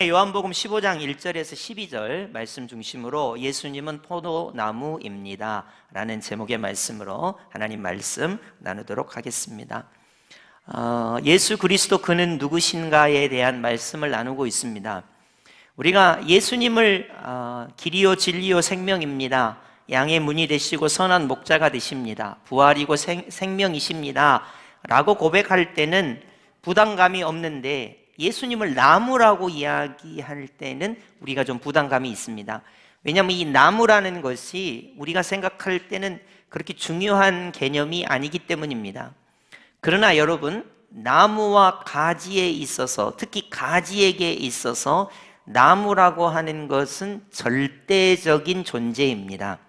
요한복음 15장 1절에서 12절 말씀 중심으로 예수님은 포도나무입니다 라는 제목의 말씀으로 하나님 말씀 나누도록 하겠습니다. 예수 그리스도 그는 누구신가에 대한 말씀을 나누고 있습니다. 우리가 예수님을 길이요 진리요 생명입니다, 양의 문이 되시고 선한 목자가 되십니다, 부활이고 생명이십니다 라고 고백할 때는 부담감이 없는데, 예수님을 나무라고 이야기할 때는 우리가 좀 부담감이 있습니다. 왜냐하면 이 나무라는 것이 우리가 생각할 때는 그렇게 중요한 개념이 아니기 때문입니다. 그러나 여러분, 나무와 가지에 있어서, 특히 가지에게 있어서 나무라고 하는 것은 절대적인 존재입니다.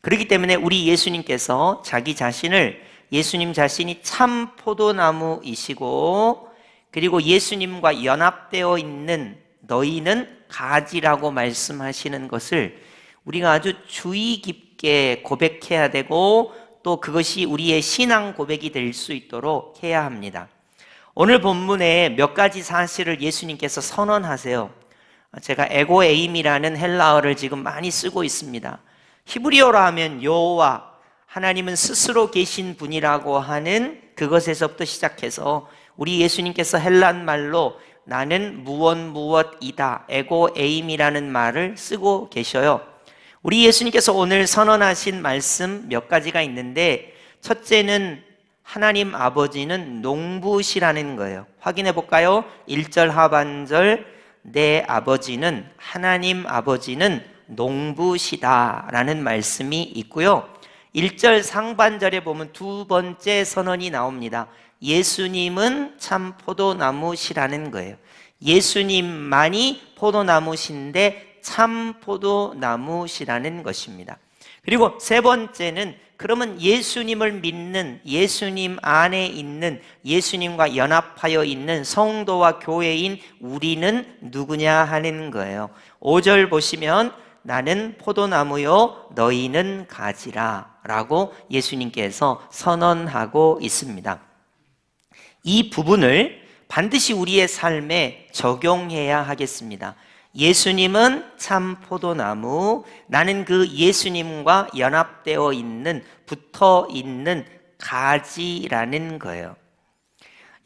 그렇기 때문에 우리 예수님께서 자기 자신을, 예수님 자신이 참 포도나무이시고, 그리고 예수님과 연합되어 있는 너희는 가지라고 말씀하시는 것을 우리가 아주 주의 깊게 고백해야 되고, 또 그것이 우리의 신앙 고백이 될 수 있도록 해야 합니다. 오늘 본문에 몇 가지 사실을 예수님께서 선언하세요. 제가 에고에임이라는 헬라어를 지금 많이 쓰고 있습니다. 히브리어로 하면 여호와, 하나님은 스스로 계신 분이라고 하는 그것에서부터 시작해서 우리 예수님께서 헬란 말로 나는 무엇이다, 에고에임이라는 말을 쓰고 계셔요. 우리 예수님께서 오늘 선언하신 말씀 몇 가지가 있는데, 첫째는 하나님 아버지는 농부시라는 거예요. 확인해 볼까요? 1절 하반절, 내 아버지는, 하나님 아버지는 농부시다라는 말씀이 있고요. 1절 상반절에 보면 두 번째 선언이 나옵니다. 예수님은 참 포도나무시라는 거예요. 예수님만이 포도나무신데 참 포도나무시라는 것입니다. 그리고 세 번째는, 그러면 예수님을 믿는, 예수님 안에 있는, 예수님과 연합하여 있는 성도와 교회인 우리는 누구냐 하는 거예요. 5절 보시면 나는 포도나무요 너희는 가지라 라고 예수님께서 선언하고 있습니다. 이 부분을 반드시 우리의 삶에 적용해야 하겠습니다. 예수님은 참 포도나무, 나는 그 예수님과 연합되어 있는, 붙어 있는 가지라는 거예요.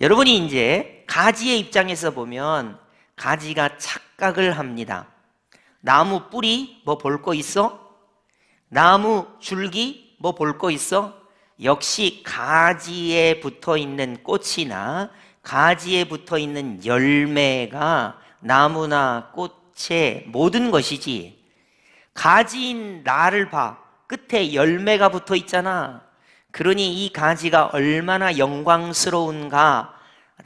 여러분이 이제 가지의 입장에서 보면 가지가 착각을 합니다. 나무 뿌리 뭐 볼 거 있어? 나무 줄기 뭐 볼 거 있어? 역시 가지에 붙어 있는 꽃이나 가지에 붙어 있는 열매가 나무나 꽃의 모든 것이지, 가지인 나를 봐, 끝에 열매가 붙어 있잖아. 그러니 이 가지가 얼마나 영광스러운가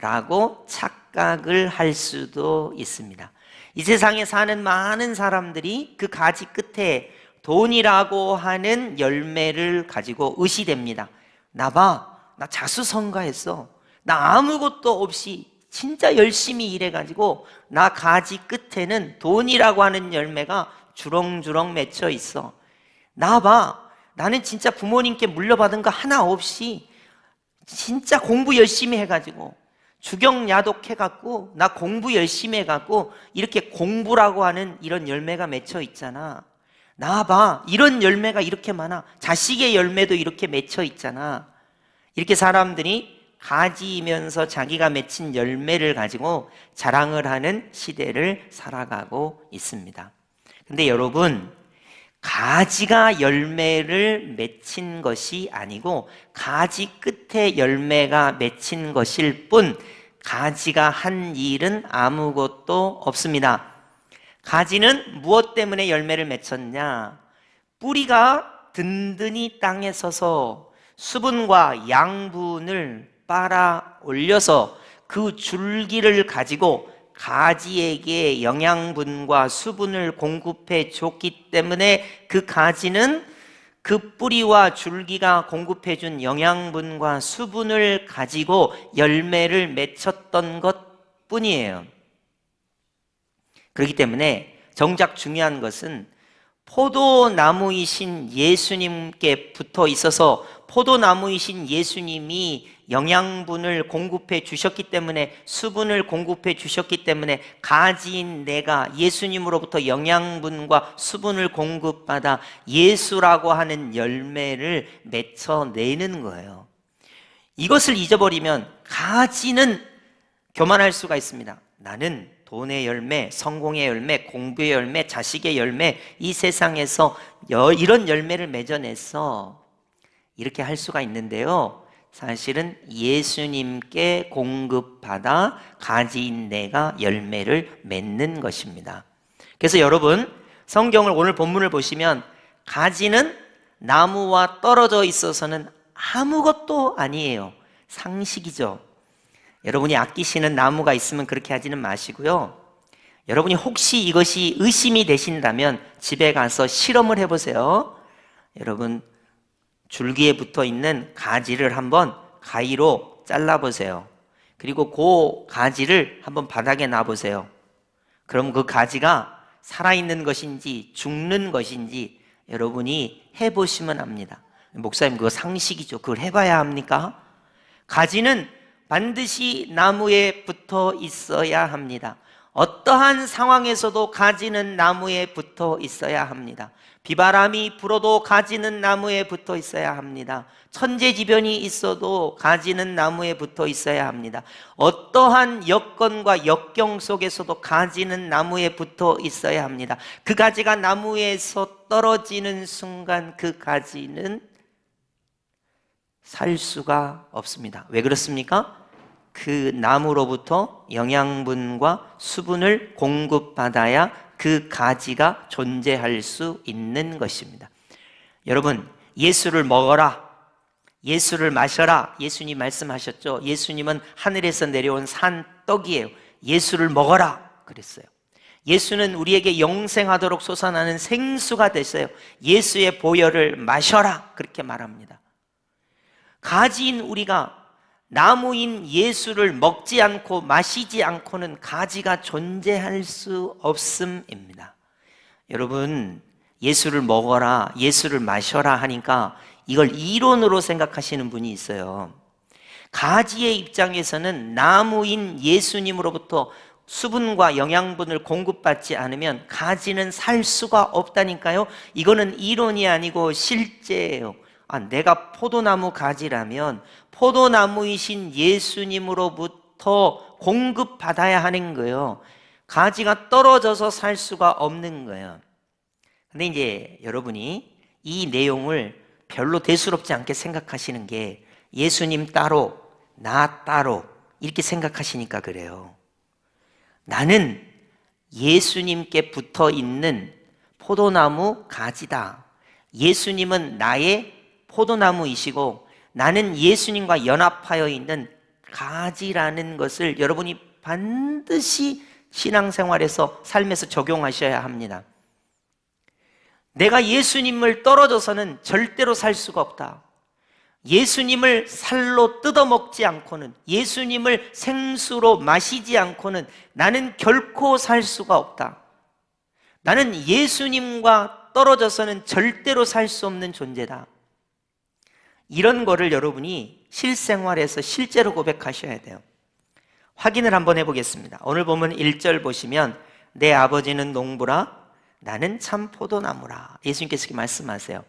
라고 착각을 할 수도 있습니다. 이 세상에 사는 많은 사람들이 그 가지 끝에 돈이라고 하는 열매를 가지고 의시됩니다. 나 봐, 나 자수성가했어. 나 아무것도 없이 진짜 열심히 일해가지고 나 가지 끝에는 돈이라고 하는 열매가 주렁주렁 맺혀 있어. 나 봐, 나는 진짜 부모님께 물려받은 거 하나 없이 진짜 공부 열심히 해가지고 주경야독 해갖고 나 공부 열심히 해갖고 이렇게 공부라고 하는 이런 열매가 맺혀 있잖아. 나 봐, 이런 열매가 이렇게 많아. 자식의 열매도 이렇게 맺혀 있잖아. 이렇게 사람들이 가지이면서 자기가 맺힌 열매를 가지고 자랑을 하는 시대를 살아가고 있습니다. 근데 여러분, 가지가 열매를 맺힌 것이 아니고 가지 끝에 열매가 맺힌 것일 뿐, 가지가 한 일은 아무것도 없습니다. 가지는 무엇 때문에 열매를 맺혔냐? 뿌리가 든든히 땅에 서서 수분과 양분을 빨아 올려서 그 줄기를 가지고 가지에게 영양분과 수분을 공급해 줬기 때문에 그 가지는 그 뿌리와 줄기가 공급해 준 영양분과 수분을 가지고 열매를 맺혔던 것 뿐이에요. 그렇기 때문에 정작 중요한 것은 포도나무이신 예수님께 붙어 있어서 포도나무이신 예수님이 영양분을 공급해 주셨기 때문에, 수분을 공급해 주셨기 때문에 가지인 내가 예수님으로부터 영양분과 수분을 공급받아 예수라고 하는 열매를 맺어내는 거예요. 이것을 잊어버리면 가지는 교만할 수가 있습니다. 나는 돈의 열매, 성공의 열매, 공부의 열매, 자식의 열매, 이 세상에서 이런 열매를 맺어냈어, 이렇게 할 수가 있는데요, 사실은 예수님께 공급받아 가지인 내가 열매를 맺는 것입니다. 그래서 여러분, 성경을 오늘 본문을 보시면 가지는 나무와 떨어져 있어서는 아무것도 아니에요. 상식이죠. 여러분이 아끼시는 나무가 있으면 그렇게 하지는 마시고요, 여러분이 혹시 이것이 의심이 되신다면 집에 가서 실험을 해보세요. 여러분, 줄기에 붙어 있는 가지를 한번 가위로 잘라보세요. 그리고 그 가지를 한번 바닥에 놔보세요. 그럼 그 가지가 살아있는 것인지 죽는 것인지 여러분이 해보시면 압니다. 목사님, 그거 상식이죠. 그걸 해봐야 합니까? 가지는 반드시 나무에 붙어 있어야 합니다. 어떠한 상황에서도 가지는 나무에 붙어 있어야 합니다. 비바람이 불어도 가지는 나무에 붙어 있어야 합니다. 천재지변이 있어도 가지는 나무에 붙어 있어야 합니다. 어떠한 여건과 역경 속에서도 가지는 나무에 붙어 있어야 합니다. 그 가지가 나무에서 떨어지는 순간 그 가지는 살 수가 없습니다. 왜 그렇습니까? 그 나무로부터 영양분과 수분을 공급받아야 그 가지가 존재할 수 있는 것입니다. 여러분, 예수를 먹어라, 예수를 마셔라, 예수님 말씀하셨죠. 예수님은 하늘에서 내려온 산떡이에요. 예수를 먹어라 그랬어요. 예수는 우리에게 영생하도록 솟아나는 생수가 됐어요. 예수의 보혈을 마셔라 그렇게 말합니다. 가지인 우리가 나무인 예수를 먹지 않고 마시지 않고는 가지가 존재할 수 없음입니다. 여러분, 예수를 먹어라, 예수를 마셔라 하니까 이걸 이론으로 생각하시는 분이 있어요. 가지의 입장에서는 나무인 예수님으로부터 수분과 영양분을 공급받지 않으면 가지는 살 수가 없다니까요. 이거는 이론이 아니고 실제예요. 내가 포도나무 가지라면 포도나무이신 예수님으로부터 공급받아야 하는 거예요. 가지가 떨어져서 살 수가 없는 거예요. 근데 이제 여러분이 이 내용을 별로 대수롭지 않게 생각하시는 게 예수님 따로, 나 따로 이렇게 생각하시니까 그래요. 나는 예수님께 붙어 있는 포도나무 가지다. 예수님은 나의 포도나무이시고 나는 예수님과 연합하여 있는 가지라는 것을 여러분이 반드시 신앙생활에서, 삶에서 적용하셔야 합니다. 내가 예수님을 떨어져서는 절대로 살 수가 없다. 예수님을 살로 뜯어먹지 않고는, 예수님을 생수로 마시지 않고는 나는 결코 살 수가 없다. 나는 예수님과 떨어져서는 절대로 살 수 없는 존재다. 이런 거를 여러분이 실생활에서 실제로 고백하셔야 돼요. 확인을 한번 해보겠습니다. 오늘 보면 1절 보시면 내 아버지는 농부라 나는 참 포도나무라. 예수님께서 이렇게 말씀하세요.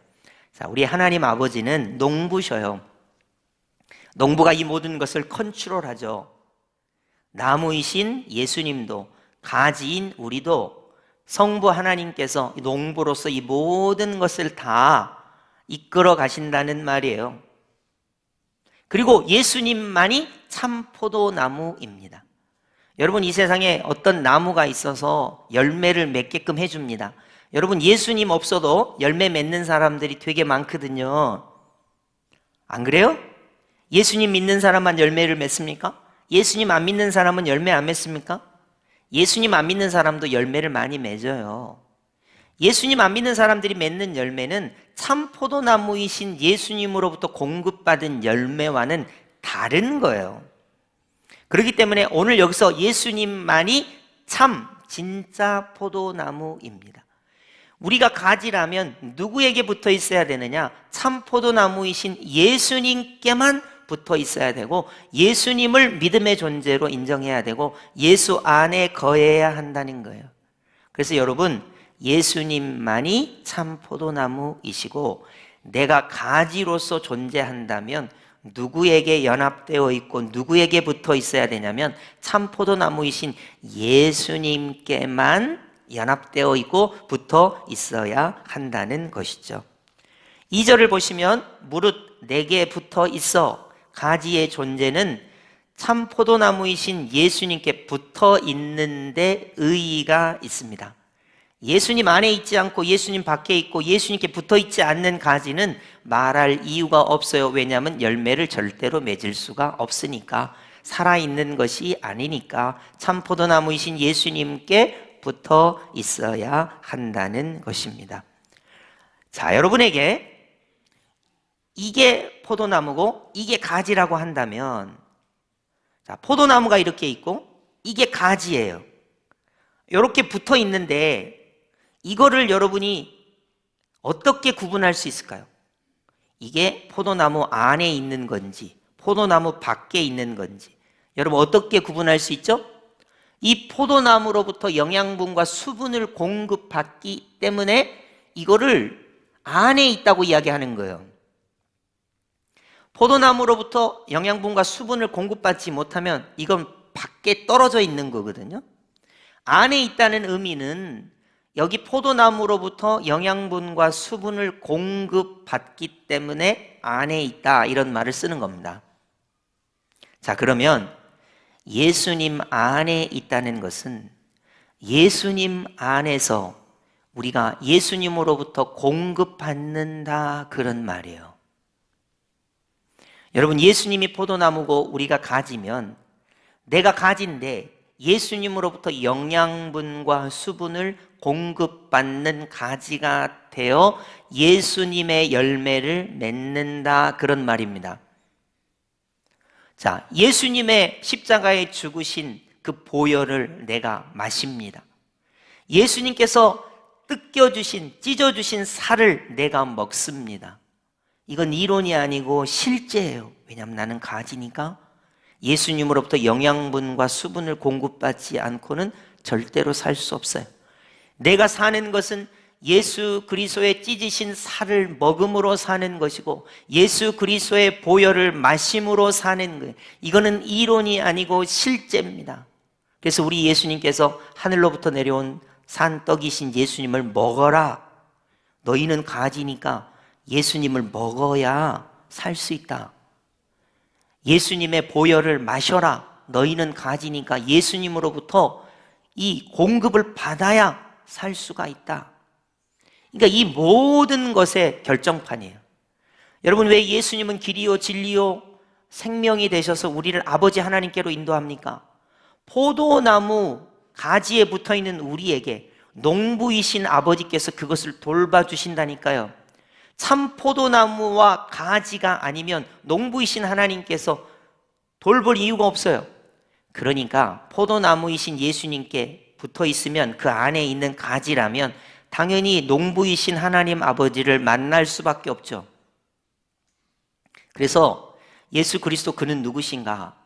자, 우리 하나님 아버지는 농부셔요. 농부가 이 모든 것을 컨트롤하죠. 나무이신 예수님도, 가지인 우리도 성부 하나님께서 농부로서 이 모든 것을 다 이끌어 가신다는 말이에요. 그리고 예수님만이 참 포도나무입니다. 여러분, 이 세상에 어떤 나무가 있어서 열매를 맺게끔 해줍니다. 여러분, 예수님 없어도 열매 맺는 사람들이 되게 많거든요. 안 그래요? 예수님 믿는 사람만 열매를 맺습니까? 예수님 안 믿는 사람은 열매 안 맺습니까? 예수님 안 믿는 사람도 열매를 많이 맺어요. 예수님 안 믿는 사람들이 맺는 열매는 참 포도나무이신 예수님으로부터 공급받은 열매와는 다른 거예요. 그렇기 때문에 오늘 여기서 예수님만이 참 진짜 포도나무입니다. 우리가 가지라면 누구에게 붙어 있어야 되느냐? 참 포도나무이신 예수님께만 붙어 있어야 되고, 예수님을 믿음의 존재로 인정해야 되고, 예수 안에 거해야 한다는 거예요. 그래서 여러분, 예수님만이 참 포도나무이시고 내가 가지로서 존재한다면 누구에게 연합되어 있고 누구에게 붙어 있어야 되냐면 참 포도나무이신 예수님께만 연합되어 있고 붙어 있어야 한다는 것이죠. 2절을 보시면 무릇 내게 붙어 있어. 가지의 존재는 참 포도나무이신 예수님께 붙어 있는데 의의가 있습니다. 예수님 안에 있지 않고 예수님 밖에 있고 예수님께 붙어 있지 않는 가지는 말할 이유가 없어요. 왜냐하면 열매를 절대로 맺을 수가 없으니까, 살아있는 것이 아니니까 참 포도나무이신 예수님께 붙어 있어야 한다는 것입니다. 자, 여러분에게 이게 포도나무고 이게 가지라고 한다면, 자, 포도나무가 이렇게 있고 이게 가지예요. 이렇게 붙어 있는데 이거를 여러분이 어떻게 구분할 수 있을까요? 이게 포도나무 안에 있는 건지 포도나무 밖에 있는 건지 여러분 어떻게 구분할 수 있죠? 이 포도나무로부터 영양분과 수분을 공급받기 때문에 이거를 안에 있다고 이야기하는 거예요. 포도나무로부터 영양분과 수분을 공급받지 못하면 이건 밖에 떨어져 있는 거거든요. 안에 있다는 의미는 여기 포도나무로부터 영양분과 수분을 공급받기 때문에 안에 있다, 이런 말을 쓰는 겁니다. 자, 그러면 예수님 안에 있다는 것은 예수님 안에서 우리가 예수님으로부터 공급받는다, 그런 말이에요. 여러분, 예수님이 포도나무고 우리가 가지면 내가 가지인데 예수님으로부터 영양분과 수분을 공급받는 가지가 되어 예수님의 열매를 맺는다, 그런 말입니다. 자, 예수님의 십자가에 죽으신 그 보혈을 내가 마십니다. 예수님께서 뜯겨주신, 찢어주신 살을 내가 먹습니다. 이건 이론이 아니고 실제예요. 왜냐하면 나는 가지니까 예수님으로부터 영양분과 수분을 공급받지 않고는 절대로 살 수 없어요. 내가 사는 것은 예수 그리스도의 찢으신 살을 먹음으로 사는 것이고 예수 그리스도의 보혈을 마심으로 사는 거예요. 이거는 이론이 아니고 실제입니다. 그래서 우리 예수님께서 하늘로부터 내려온 산떡이신 예수님을 먹어라. 너희는 가지니까 예수님을 먹어야 살 수 있다. 예수님의 보혈을 마셔라. 너희는 가지니까 예수님으로부터 이 공급을 받아야 살 수가 있다. 그러니까 이 모든 것의 결정판이에요. 여러분, 왜 예수님은 길이요 진리요 생명이 되셔서 우리를 아버지 하나님께로 인도합니까? 포도나무 가지에 붙어있는 우리에게 농부이신 아버지께서 그것을 돌봐주신다니까요. 참 포도나무와 가지가 아니면 농부이신 하나님께서 돌볼 이유가 없어요. 그러니까 포도나무이신 예수님께 붙어 있으면 그 안에 있는 가지라면 당연히 농부이신 하나님 아버지를 만날 수밖에 없죠. 그래서 예수 그리스도 그는 누구신가?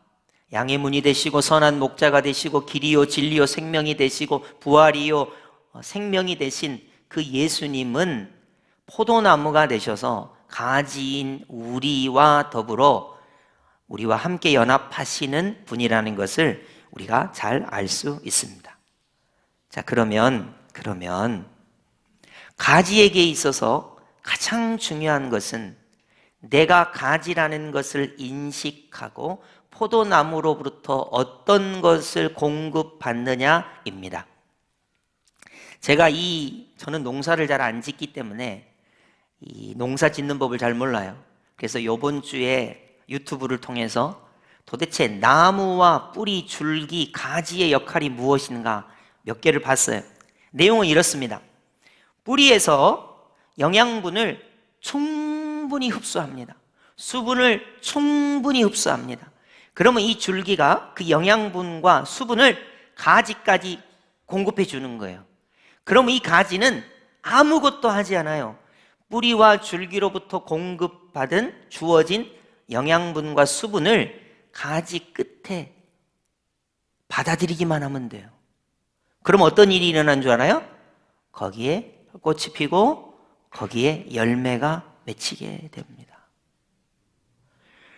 양의 문이 되시고 선한 목자가 되시고 길이요 진리요 생명이 되시고 부활이요 생명이 되신 그 예수님은 포도나무가 되셔서 가지인 우리와 더불어 우리와 함께 연합하시는 분이라는 것을 우리가 잘 알 수 있습니다. 자, 그러면 가지에게 있어서 가장 중요한 것은 내가 가지라는 것을 인식하고 포도나무로부터 어떤 것을 공급받느냐입니다. 저는 농사를 잘 안 짓기 때문에 이 농사 짓는 법을 잘 몰라요. 그래서 이번 주에 유튜브를 통해서 도대체 나무와 뿌리, 줄기, 가지의 역할이 무엇인가 몇 개를 봤어요. 내용은 이렇습니다. 뿌리에서 영양분을 충분히 흡수합니다. 수분을 충분히 흡수합니다. 그러면 이 줄기가 그 영양분과 수분을 가지까지 공급해 주는 거예요. 그럼 이 가지는 아무것도 하지 않아요. 뿌리와 줄기로부터 공급받은 주어진 영양분과 수분을 가지 끝에 받아들이기만 하면 돼요. 그럼 어떤 일이 일어난 줄 알아요? 거기에 꽃이 피고 거기에 열매가 맺히게 됩니다.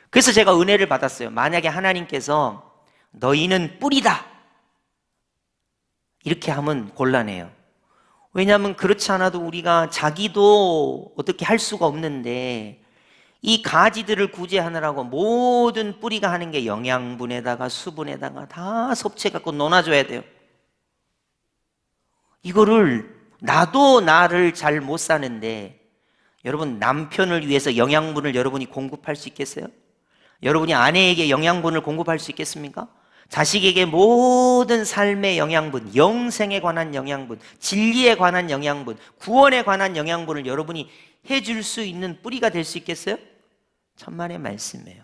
그래서 제가 은혜를 받았어요. 만약에 하나님께서 너희는 뿌리다 이렇게 하면 곤란해요. 왜냐하면 그렇지 않아도 우리가 자기도 어떻게 할 수가 없는데 이 가지들을 구제하느라고 모든 뿌리가 하는 게 영양분에다가 수분에다가 다 섭취해갖고 논아줘야 돼요. 이거를 나도 나를 잘 못 사는데 여러분 남편을 위해서 영양분을 여러분이 공급할 수 있겠어요? 여러분이 아내에게 영양분을 공급할 수 있겠습니까? 자식에게 모든 삶의 영양분, 영생에 관한 영양분, 진리에 관한 영양분, 구원에 관한 영양분을 여러분이 해줄 수 있는 뿌리가 될 수 있겠어요? 천만의 말씀이에요.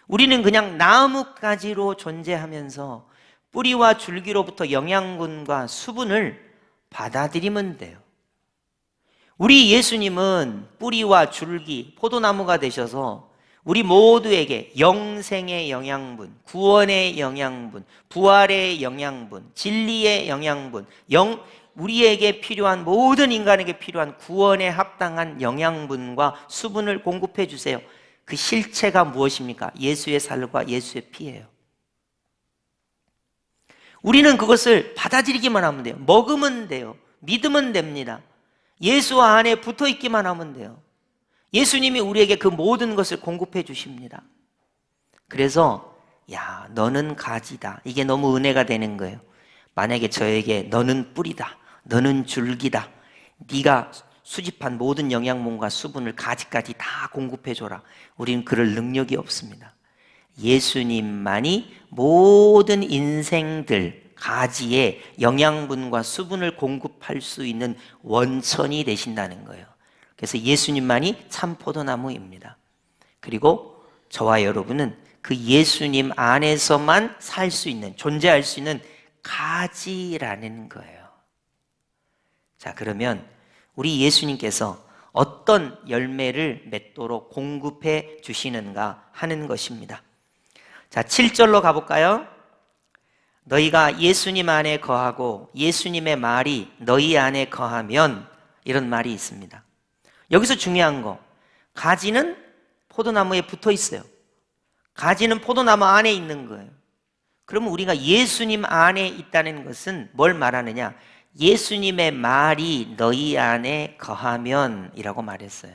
우리는 그냥 나뭇가지로 존재하면서 뿌리와 줄기로부터 영양분과 수분을 받아들이면 돼요. 우리 예수님은 뿌리와 줄기, 포도나무가 되셔서 우리 모두에게 영생의 영양분, 구원의 영양분, 부활의 영양분, 진리의 영양분, 우리에게 필요한 모든 인간에게 필요한 구원에 합당한 영양분과 수분을 공급해 주세요. 그 실체가 무엇입니까? 예수의 살과 예수의 피예요. 우리는 그것을 받아들이기만 하면 돼요. 먹으면 돼요. 믿으면 됩니다. 예수 안에 붙어 있기만 하면 돼요. 예수님이 우리에게 그 모든 것을 공급해 주십니다. 그래서 야, 너는 가지다. 이게 너무 은혜가 되는 거예요. 만약에 저에게 너는 뿌리다. 너는 줄기다. 네가 수집한 모든 영양분과 수분을 가지까지 다 공급해 줘라. 우리는 그럴 능력이 없습니다. 예수님만이 모든 인생들 가지에 영양분과 수분을 공급할 수 있는 원천이 되신다는 거예요. 그래서 예수님만이 참 포도나무입니다. 그리고 저와 여러분은 그 예수님 안에서만 살 수 있는, 존재할 수 있는 가지라는 거예요. 자, 그러면 우리 예수님께서 어떤 열매를 맺도록 공급해 주시는가 하는 것입니다. 자, 7절로 가볼까요? 너희가 예수님 안에 거하고 예수님의 말이 너희 안에 거하면, 이런 말이 있습니다. 여기서 중요한 거, 가지는 포도나무에 붙어 있어요. 가지는 포도나무 안에 있는 거예요. 그러면 우리가 예수님 안에 있다는 것은 뭘 말하느냐? 예수님의 말이 너희 안에 거하면 이라고 말했어요.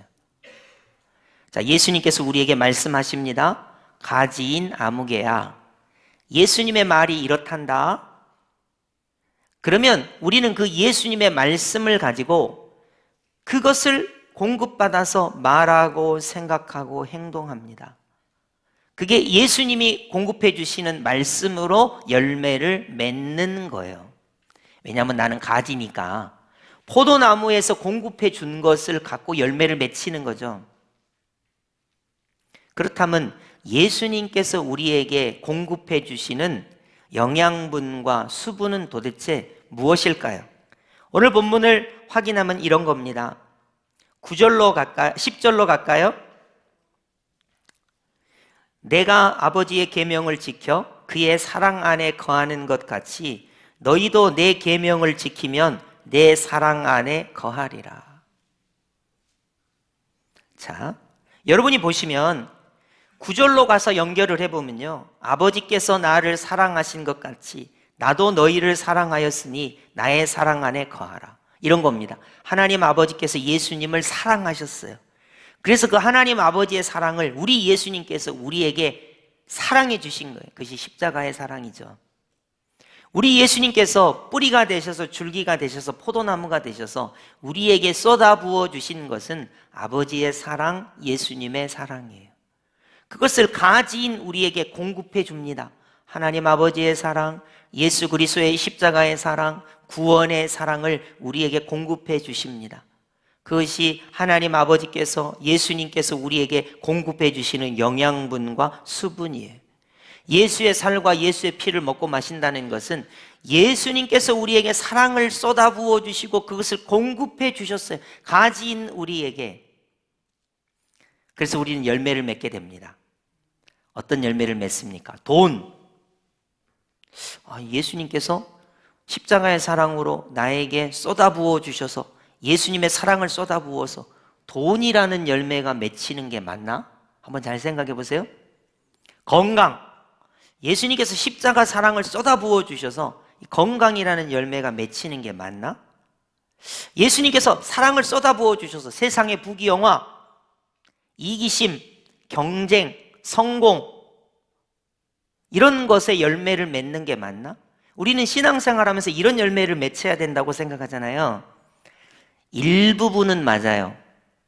자, 예수님께서 우리에게 말씀하십니다. 가지인 아무개야, 예수님의 말이 이렇단다. 그러면 우리는 그 예수님의 말씀을 가지고 그것을 공급받아서 말하고 생각하고 행동합니다. 그게 예수님이 공급해 주시는 말씀으로 열매를 맺는 거예요. 왜냐하면 나는 가지니까 포도나무에서 공급해 준 것을 갖고 열매를 맺히는 거죠. 그렇다면 예수님께서 우리에게 공급해 주시는 영양분과 수분은 도대체 무엇일까요? 오늘 본문을 확인하면 이런 겁니다. 9절로 갈까요? 10절로 갈까요? 내가 아버지의 계명을 지켜 그의 사랑 안에 거하는 것 같이 너희도 내 계명을 지키면 내 사랑 안에 거하리라. 자, 여러분이 보시면 9절로 가서 연결을 해보면요, 아버지께서 나를 사랑하신 것 같이 나도 너희를 사랑하였으니 나의 사랑 안에 거하라, 이런 겁니다. 하나님 아버지께서 예수님을 사랑하셨어요. 그래서 그 하나님 아버지의 사랑을 우리 예수님께서 우리에게 사랑해 주신 거예요. 그것이 십자가의 사랑이죠. 우리 예수님께서 뿌리가 되셔서 줄기가 되셔서 포도나무가 되셔서 우리에게 쏟아부어 주신 것은 아버지의 사랑, 예수님의 사랑이에요. 그것을 가지인 우리에게 공급해 줍니다. 하나님 아버지의 사랑, 예수 그리스도의 십자가의 사랑, 구원의 사랑을 우리에게 공급해 주십니다. 그것이 하나님 아버지께서, 예수님께서 우리에게 공급해 주시는 영양분과 수분이에요. 예수의 살과 예수의 피를 먹고 마신다는 것은 예수님께서 우리에게 사랑을 쏟아부어 주시고 그것을 공급해 주셨어요. 가지인 우리에게. 그래서 우리는 열매를 맺게 됩니다. 어떤 열매를 맺습니까? 돈. 예수님께서 십자가의 사랑으로 나에게 쏟아부어 주셔서 예수님의 사랑을 쏟아부어서 돈이라는 열매가 맺히는 게 맞나? 한번 잘 생각해 보세요. 건강. 예수님께서 십자가 사랑을 쏟아부어 주셔서 건강이라는 열매가 맺히는 게 맞나? 예수님께서 사랑을 쏟아부어 주셔서 세상의 부귀영화, 이기심, 경쟁, 성공 이런 것에 열매를 맺는 게 맞나? 우리는 신앙생활하면서 이런 열매를 맺혀야 된다고 생각하잖아요. 일부분은 맞아요.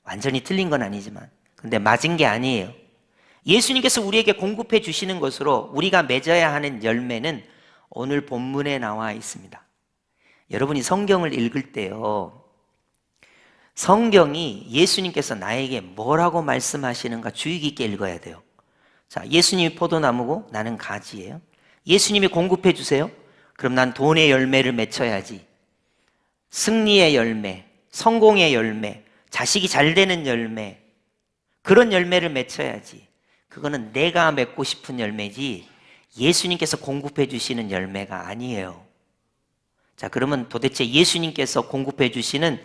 완전히 틀린 건 아니지만. 근데 맞은 게 아니에요. 예수님께서 우리에게 공급해 주시는 것으로 우리가 맺어야 하는 열매는 오늘 본문에 나와 있습니다. 여러분이 성경을 읽을 때요, 성경이 예수님께서 나에게 뭐라고 말씀하시는가 주의 깊게 읽어야 돼요. 자, 예수님이 포도나무고 나는 가지예요. 예수님이 공급해 주세요. 그럼 난 돈의 열매를 맺혀야지. 승리의 열매, 성공의 열매, 자식이 잘 되는 열매, 그런 열매를 맺혀야지. 그거는 내가 맺고 싶은 열매지 예수님께서 공급해 주시는 열매가 아니에요. 자, 그러면 도대체 예수님께서 공급해 주시는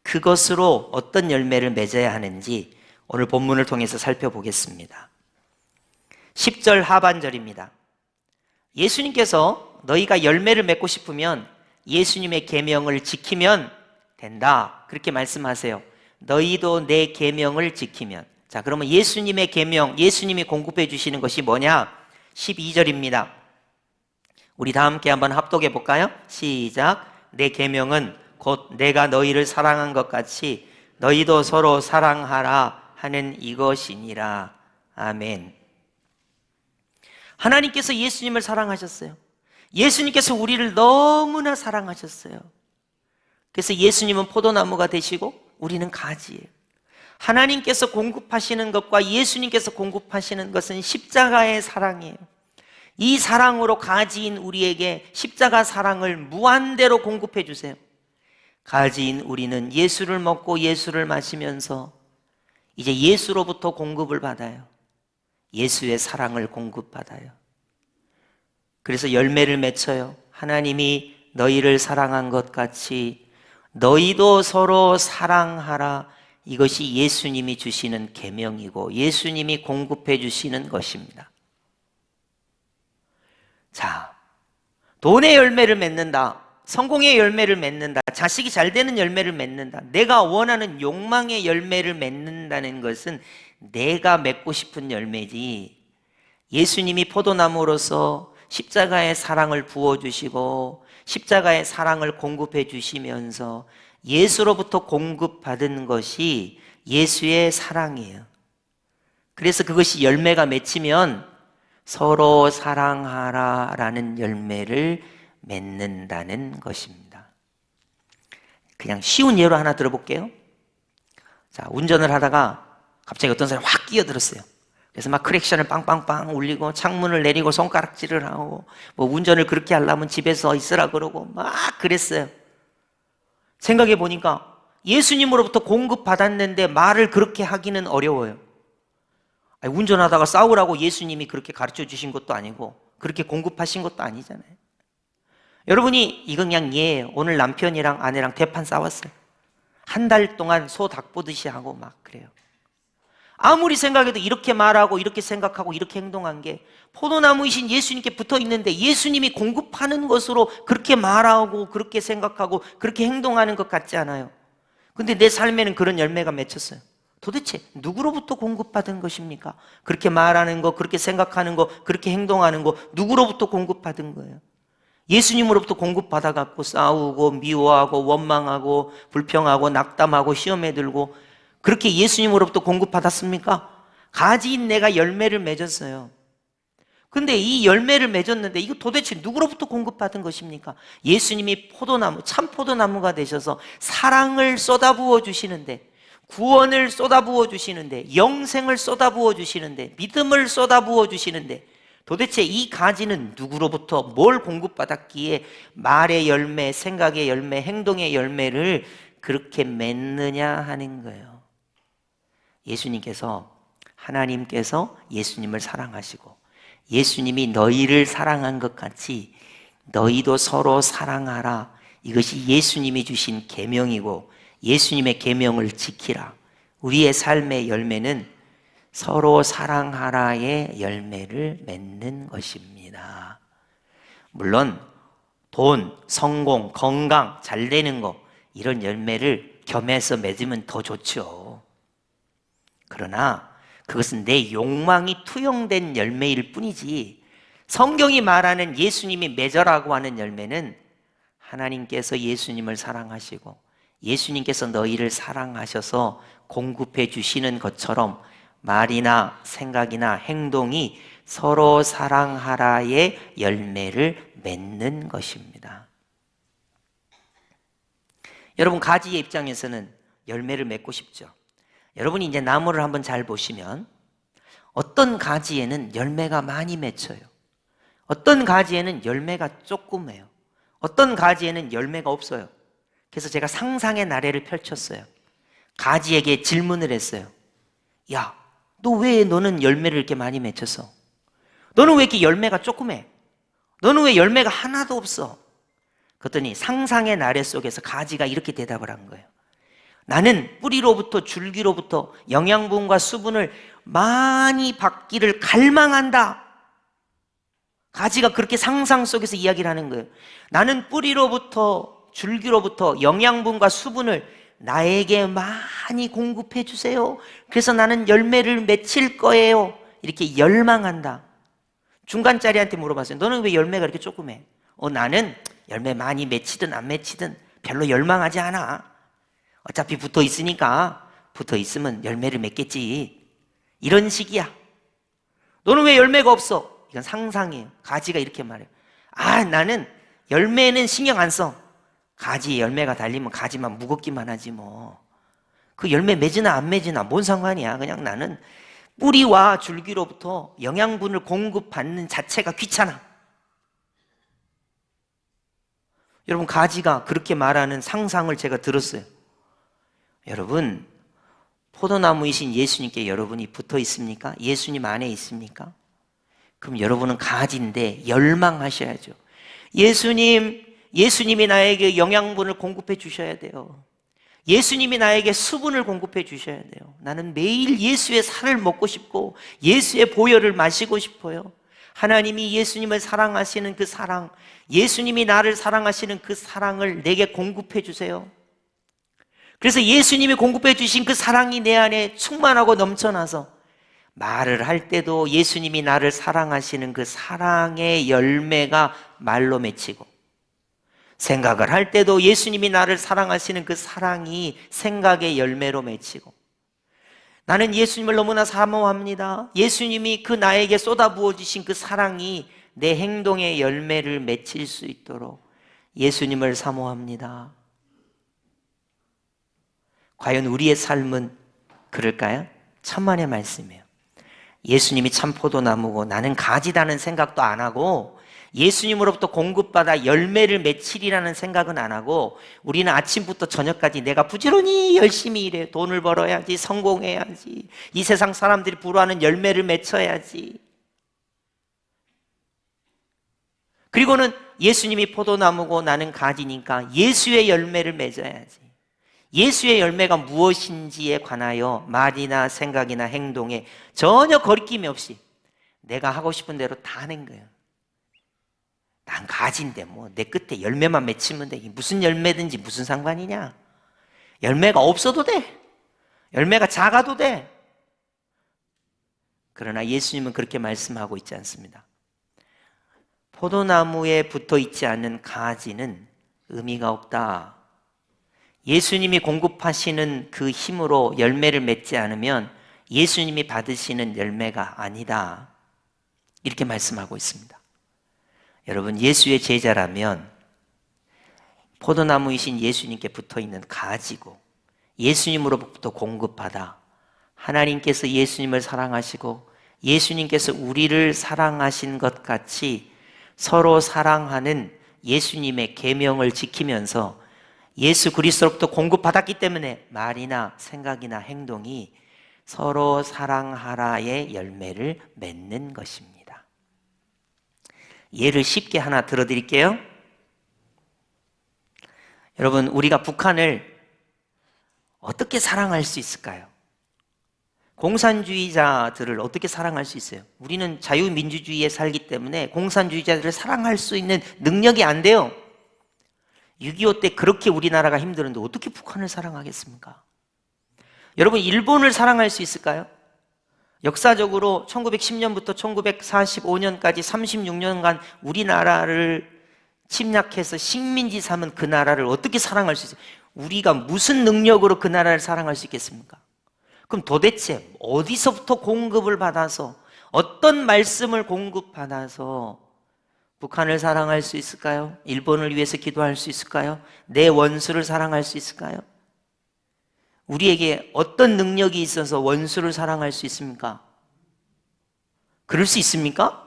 그것으로 어떤 열매를 맺어야 하는지 오늘 본문을 통해서 살펴보겠습니다. 10절 하반절입니다. 예수님께서 너희가 열매를 맺고 싶으면 예수님의 계명을 지키면 된다. 그렇게 말씀하세요. 너희도 내 계명을 지키면. 자, 그러면 예수님의 계명, 예수님이 공급해 주시는 것이 뭐냐? 12절입니다. 우리 다 함께 한번 합독해 볼까요? 시작. 내 계명은 곧 내가 너희를 사랑한 것 같이 너희도 서로 사랑하라 하는 이것이니라. 아멘. 하나님께서 예수님을 사랑하셨어요. 예수님께서 우리를 너무나 사랑하셨어요. 그래서 예수님은 포도나무가 되시고 우리는 가지예요. 하나님께서 공급하시는 것과 예수님께서 공급하시는 것은 십자가의 사랑이에요. 이 사랑으로 가지인 우리에게 십자가 사랑을 무한대로 공급해 주세요. 가지인 우리는 예수를 먹고 예수를 마시면서 이제 예수로부터 공급을 받아요. 예수의 사랑을 공급받아요. 그래서 열매를 맺혀요. 하나님이 너희를 사랑한 것 같이 너희도 서로 사랑하라. 이것이 예수님이 주시는 계명이고 예수님이 공급해 주시는 것입니다. 자, 돈의 열매를 맺는다. 성공의 열매를 맺는다. 자식이 잘 되는 열매를 맺는다. 내가 원하는 욕망의 열매를 맺는다는 것은 내가 맺고 싶은 열매지, 예수님이 포도나무로서 십자가의 사랑을 부어주시고 십자가의 사랑을 공급해 주시면서 예수로부터 공급받은 것이 예수의 사랑이에요. 그래서 그것이 열매가 맺히면 서로 사랑하라 라는 열매를 맺는다는 것입니다. 그냥 쉬운 예로 하나 들어볼게요. 자, 운전을 하다가 갑자기 어떤 사람이 확 끼어들었어요. 그래서 막 크랙션을 빵빵빵 울리고 창문을 내리고 손가락질을 하고 뭐 운전을 그렇게 하려면 집에서 있으라 그러고 막 그랬어요. 생각해 보니까 예수님으로부터 공급받았는데 말을 그렇게 하기는 어려워요. 아니, 운전하다가 싸우라고 예수님이 그렇게 가르쳐 주신 것도 아니고 그렇게 공급하신 것도 아니잖아요. 여러분이 이건 그냥 예예요. 오늘 남편이랑 아내랑 대판 싸웠어요. 한 달 동안 소 닭 보듯이 하고 막 그래요. 아무리 생각해도 이렇게 말하고 이렇게 생각하고 이렇게 행동한 게 포도나무이신 예수님께 붙어 있는데 예수님이 공급하는 것으로 그렇게 말하고 그렇게 생각하고 그렇게 행동하는 것 같지 않아요. 근데 내 삶에는 그런 열매가 맺혔어요. 도대체 누구로부터 공급받은 것입니까? 그렇게 말하는 거, 그렇게 생각하는 거, 그렇게 행동하는 거 누구로부터 공급받은 거예요? 예수님으로부터 공급받아갖고 싸우고 미워하고 원망하고 불평하고 낙담하고 시험에 들고 그렇게 예수님으로부터 공급받았습니까? 가지인 내가 열매를 맺었어요. 근데 이 열매를 맺었는데 이거 도대체 누구로부터 공급받은 것입니까? 예수님이 포도나무, 참 포도나무가 되셔서 사랑을 쏟아부어 주시는데, 구원을 쏟아부어 주시는데, 영생을 쏟아부어 주시는데, 믿음을 쏟아부어 주시는데 도대체 이 가지는 누구로부터 뭘 공급받았기에 말의 열매, 생각의 열매, 행동의 열매를 그렇게 맺느냐 하는 거예요. 하나님께서 예수님을 사랑하시고 예수님이 너희를 사랑한 것 같이 너희도 서로 사랑하라. 이것이 예수님이 주신 계명이고 예수님의 계명을 지키라. 우리의 삶의 열매는 서로 사랑하라의 열매를 맺는 것입니다. 물론 돈, 성공, 건강, 잘 되는 거 이런 열매를 겸해서 맺으면 더 좋죠. 그러나 그것은 내 욕망이 투영된 열매일 뿐이지 성경이 말하는 예수님이 맺으라고 하는 열매는 하나님께서 예수님을 사랑하시고 예수님께서 너희를 사랑하셔서 공급해 주시는 것처럼 말이나 생각이나 행동이 서로 사랑하라의 열매를 맺는 것입니다. 여러분, 가지의 입장에서는 열매를 맺고 싶죠. 여러분이 이제 나무를 한번 잘 보시면 어떤 가지에는 열매가 많이 맺혀요. 어떤 가지에는 열매가 조금해요. 어떤 가지에는 열매가 없어요. 그래서 제가 상상의 나래를 펼쳤어요. 가지에게 질문을 했어요. 야, 너 왜 너는 열매를 이렇게 많이 맺혔어? 너는 왜 이렇게 열매가 조금해? 너는 왜 열매가 하나도 없어? 그랬더니 상상의 나래 속에서 가지가 이렇게 대답을 한 거예요. 나는 뿌리로부터 줄기로부터 영양분과 수분을 많이 받기를 갈망한다. 가지가 그렇게 상상 속에서 이야기를 하는 거예요. 나는 뿌리로부터 줄기로부터 영양분과 수분을 나에게 많이 공급해 주세요. 그래서 나는 열매를 맺힐 거예요. 이렇게 열망한다. 중간짜리한테 물어봤어요. 너는 왜 열매가 이렇게 조금해? 나는 열매 많이 맺히든 안 맺히든 별로 열망하지 않아. 어차피 붙어 있으니까 붙어 있으면 열매를 맺겠지. 이런 식이야. 너는 왜 열매가 없어? 이건 상상이에요. 가지가 이렇게 말해요. 나는 열매는 신경 안 써. 가지에 열매가 달리면 가지만 무겁기만 하지 뭐. 그 열매 맺으나 안 맺으나 뭔 상관이야. 그냥 나는 뿌리와 줄기로부터 영양분을 공급받는 자체가 귀찮아. 여러분, 가지가 그렇게 말하는 상상을 제가 들었어요. 여러분, 포도나무이신 예수님께 여러분이 붙어 있습니까? 예수님 안에 있습니까? 그럼 여러분은 가지인데 열망하셔야죠. 예수님이 나에게 영양분을 공급해 주셔야 돼요. 예수님이 나에게 수분을 공급해 주셔야 돼요. 나는 매일 예수의 살을 먹고 싶고 예수의 보혈을 마시고 싶어요. 하나님이 예수님을 사랑하시는 그 사랑, 예수님이 나를 사랑하시는 그 사랑을 내게 공급해 주세요. 그래서 예수님이 공급해 주신 그 사랑이 내 안에 충만하고 넘쳐나서 말을 할 때도 예수님이 나를 사랑하시는 그 사랑의 열매가 말로 맺히고, 생각을 할 때도 예수님이 나를 사랑하시는 그 사랑이 생각의 열매로 맺히고, 나는 예수님을 너무나 사모합니다. 예수님이 그 나에게 쏟아부어 주신 그 사랑이 내 행동의 열매를 맺힐 수 있도록 예수님을 사모합니다. 과연 우리의 삶은 그럴까요? 천만의 말씀이에요. 예수님이 참 포도나무고 나는 가지다는 생각도 안 하고 예수님으로부터 공급받아 열매를 맺히리라는 생각은 안 하고 우리는 아침부터 저녁까지 내가 부지런히 열심히 일해. 돈을 벌어야지, 성공해야지, 이 세상 사람들이 부러워하는 열매를 맺혀야지. 그리고는 예수님이 포도나무고 나는 가지니까 예수의 열매를 맺어야지. 예수의 열매가 무엇인지에 관하여 말이나 생각이나 행동에 전혀 거리낌이 없이 내가 하고 싶은 대로 다 하는 거예요. 난 가지인데 뭐 내 끝에 열매만 맺히면 돼. 무슨 열매든지 무슨 상관이냐. 열매가 없어도 돼. 열매가 작아도 돼. 그러나 예수님은 그렇게 말씀하고 있지 않습니다. 포도나무에 붙어 있지 않는 가지는 의미가 없다. 예수님이 공급하시는 그 힘으로 열매를 맺지 않으면 예수님이 받으시는 열매가 아니다. 이렇게 말씀하고 있습니다. 여러분, 예수의 제자라면 포도나무이신 예수님께 붙어있는 가지고 예수님으로부터 공급받아 하나님께서 예수님을 사랑하시고 예수님께서 우리를 사랑하신 것 같이 서로 사랑하는 예수님의 계명을 지키면서 예수 그리스도로부터 공급받았기 때문에 말이나 생각이나 행동이 서로 사랑하라의 열매를 맺는 것입니다. 예를 쉽게 하나 들어드릴게요. 여러분, 우리가 북한을 어떻게 사랑할 수 있을까요? 공산주의자들을 어떻게 사랑할 수 있어요? 우리는 자유민주주의에 살기 때문에 공산주의자들을 사랑할 수 있는 능력이 안 돼요. 6.25 때 그렇게 우리나라가 힘들었는데 어떻게 북한을 사랑하겠습니까? 여러분, 일본을 사랑할 수 있을까요? 역사적으로 1910년부터 1945년까지 36년간 우리나라를 침략해서 식민지 삼은 그 나라를 어떻게 사랑할 수 있어요? 우리가 무슨 능력으로 그 나라를 사랑할 수 있겠습니까? 그럼 도대체 어디서부터 공급을 받아서, 어떤 말씀을 공급받아서 북한을 사랑할 수 있을까요? 일본을 위해서 기도할 수 있을까요? 내 원수를 사랑할 수 있을까요? 우리에게 어떤 능력이 있어서 원수를 사랑할 수 있습니까? 그럴 수 있습니까?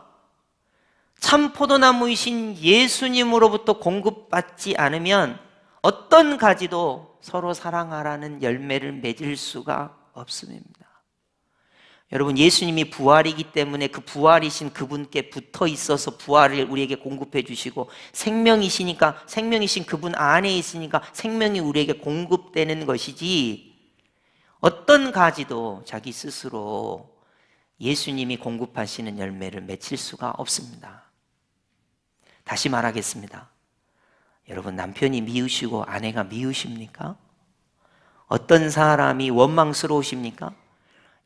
참 포도나무이신 예수님으로부터 공급받지 않으면 어떤 가지도 서로 사랑하라는 열매를 맺을 수가 없습니다. 여러분, 예수님이 부활이기 때문에 그 부활이신 그분께 붙어 있어서 부활을 우리에게 공급해 주시고, 생명이시니까, 생명이신 그분 안에 있으니까 생명이 우리에게 공급되는 것이지, 어떤 가지도 자기 스스로 예수님이 공급하시는 열매를 맺힐 수가 없습니다. 다시 말하겠습니다. 여러분, 남편이 미우시고 아내가 미우십니까? 어떤 사람이 원망스러우십니까?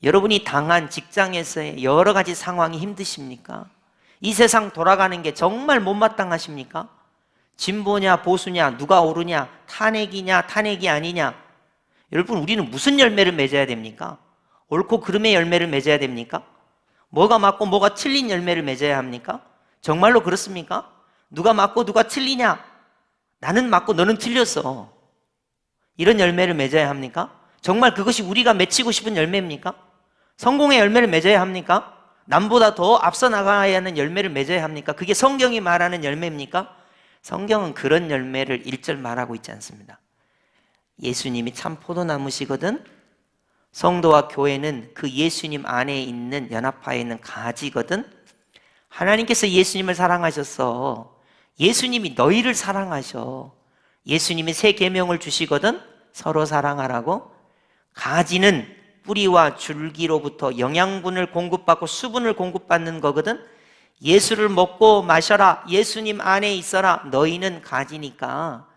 여러분이 당한 직장에서의 여러 가지 상황이 힘드십니까? 이 세상 돌아가는 게 정말 못마땅하십니까? 진보냐 보수냐, 누가 옳으냐, 탄핵이냐 탄핵이 아니냐. 여러분, 우리는 무슨 열매를 맺어야 됩니까? 옳고 그름의 열매를 맺어야 됩니까? 뭐가 맞고 뭐가 틀린 열매를 맺어야 합니까? 정말로 그렇습니까? 누가 맞고 누가 틀리냐? 나는 맞고 너는 틀렸어. 이런 열매를 맺어야 합니까? 정말 그것이 우리가 맺히고 싶은 열매입니까? 성공의 열매를 맺어야 합니까? 남보다 더 앞서 나가야 하는 열매를 맺어야 합니까? 그게 성경이 말하는 열매입니까? 성경은 그런 열매를 1절 말하고 있지 않습니다. 예수님이 참 포도나무시거든. 성도와 교회는 그 예수님 안에 있는 연합하에 있는 가지거든. 하나님께서 예수님을 사랑하셨어. 예수님이 너희를 사랑하셔. 예수님이 새 계명을 주시거든. 서로 사랑하라고. 가지는 뿌리와 줄기로부터 영양분을 공급받고 수분을 공급받는 거거든. 예수를 먹고 마셔라. 예수님 안에 있어라. 너희는 가지니까.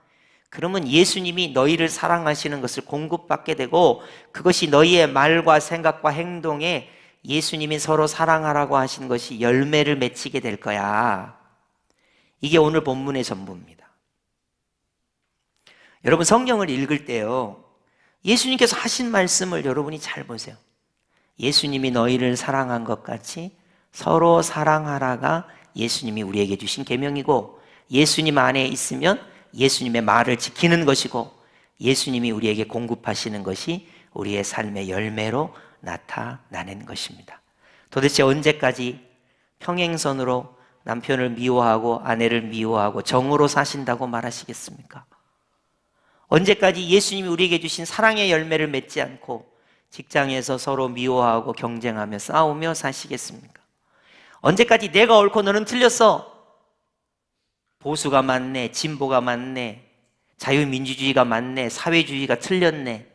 그러면 예수님이 너희를 사랑하시는 것을 공급받게 되고, 그것이 너희의 말과 생각과 행동에 예수님이 서로 사랑하라고 하신 것이 열매를 맺히게 될 거야. 이게 오늘 본문의 전부입니다. 여러분, 성경을 읽을 때요, 예수님께서 하신 말씀을 여러분이 잘 보세요. 예수님이 너희를 사랑한 것 같이 서로 사랑하라가 예수님이 우리에게 주신 계명이고, 예수님 안에 있으면 예수님의 말을 지키는 것이고, 예수님이 우리에게 공급하시는 것이 우리의 삶의 열매로 나타나는 것입니다. 도대체 언제까지 평행선으로 남편을 미워하고 아내를 미워하고 정으로 사신다고 말하시겠습니까? 언제까지 예수님이 우리에게 주신 사랑의 열매를 맺지 않고 직장에서 서로 미워하고 경쟁하며 싸우며 사시겠습니까? 언제까지 내가 옳고 너는 틀렸어, 보수가 맞네, 진보가 맞네, 자유민주주의가 맞네, 사회주의가 틀렸네,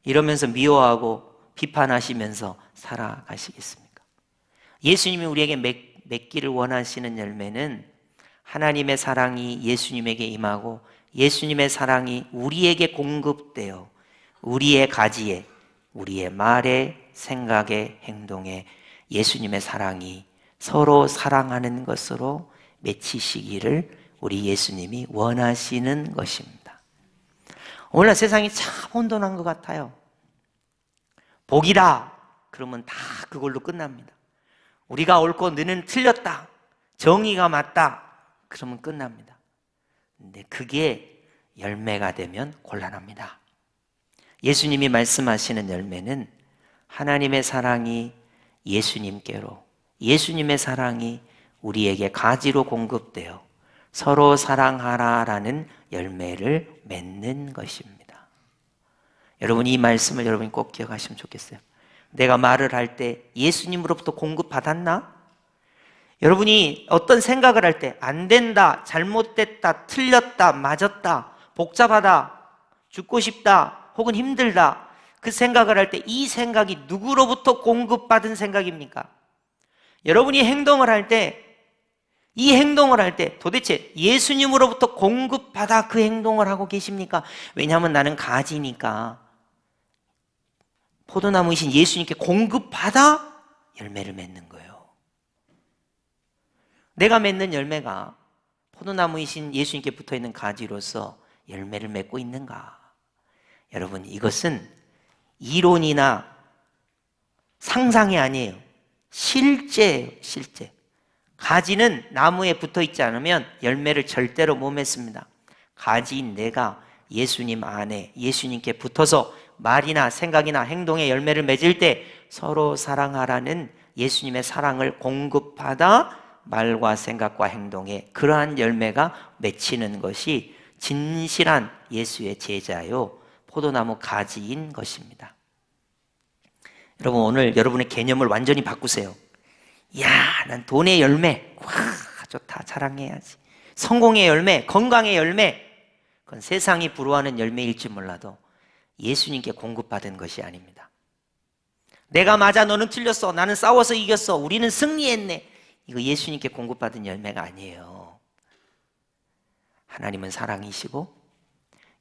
이러면서 미워하고 비판하시면서 살아가시겠습니까? 예수님이 우리에게 맺기를 원하시는 열매는 하나님의 사랑이 예수님에게 임하고 예수님의 사랑이 우리에게 공급되어 우리의 가지에, 우리의 말에, 생각에, 행동에 예수님의 사랑이 서로 사랑하는 것으로 맺히시기를 우리 예수님이 원하시는 것입니다. 오늘날 세상이 참 혼돈한 것 같아요. 복이다 그러면 다 그걸로 끝납니다. 우리가 옳고 너는 틀렸다, 정의가 맞다 그러면 끝납니다. 근데 그게 열매가 되면 곤란합니다. 예수님이 말씀하시는 열매는 하나님의 사랑이 예수님께로, 예수님의 사랑이 우리에게 가지로 공급되어 서로 사랑하라라는 열매를 맺는 것입니다. 여러분, 이 말씀을 여러분이 꼭 기억하시면 좋겠어요. 내가 말을 할 때 예수님으로부터 공급받았나? 여러분이 어떤 생각을 할 때 안 된다, 잘못됐다, 틀렸다, 맞았다, 복잡하다, 죽고 싶다, 혹은 힘들다, 그 생각을 할 때 이 생각이 누구로부터 공급받은 생각입니까? 여러분이 행동을 할 때, 이 행동을 할 때 도대체 예수님으로부터 공급받아 그 행동을 하고 계십니까? 왜냐하면 나는 가지니까 포도나무이신 예수님께 공급받아 열매를 맺는 거예요. 내가 맺는 열매가 포도나무이신 예수님께 붙어있는 가지로서 열매를 맺고 있는가? 여러분, 이것은 이론이나 상상이 아니에요. 실제예요, 실제. 가지는 나무에 붙어있지 않으면 열매를 절대로 못 맺습니다. 가지인 내가 예수님 안에, 예수님께 붙어서 말이나 생각이나 행동의 열매를 맺을 때 서로 사랑하라는 예수님의 사랑을 공급받아 말과 생각과 행동에 그러한 열매가 맺히는 것이 진실한 예수의 제자요, 포도나무 가지인 것입니다. 여러분, 오늘 여러분의 개념을 완전히 바꾸세요. 야, 난 돈의 열매, 와, 좋다, 자랑해야지. 성공의 열매, 건강의 열매, 그건 세상이 부러워하는 열매일지 몰라도 예수님께 공급받은 것이 아닙니다. 내가 맞아, 너는 틀렸어, 나는 싸워서 이겼어, 우리는 승리했네, 이거 예수님께 공급받은 열매가 아니에요. 하나님은 사랑이시고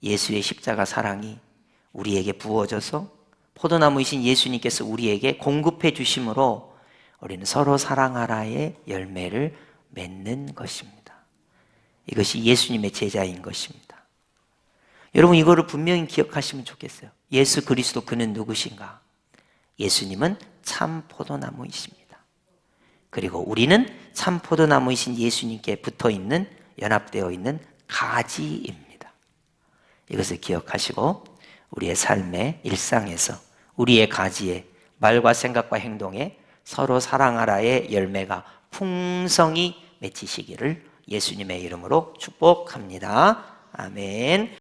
예수의 십자가 사랑이 우리에게 부어져서 포도나무이신 예수님께서 우리에게 공급해 주심으로 우리는 서로 사랑하라의 열매를 맺는 것입니다. 이것이 예수님의 제자인 것입니다. 여러분, 이거를 분명히 기억하시면 좋겠어요. 예수 그리스도, 그는 누구신가? 예수님은 참 포도나무이십니다. 그리고 우리는 참 포도나무이신 예수님께 붙어있는, 연합되어 있는 가지입니다. 이것을 기억하시고 우리의 삶의 일상에서 우리의 가지에 말과 생각과 행동에 서로 사랑하라의 열매가 풍성히 맺히시기를 예수님의 이름으로 축복합니다. 아멘.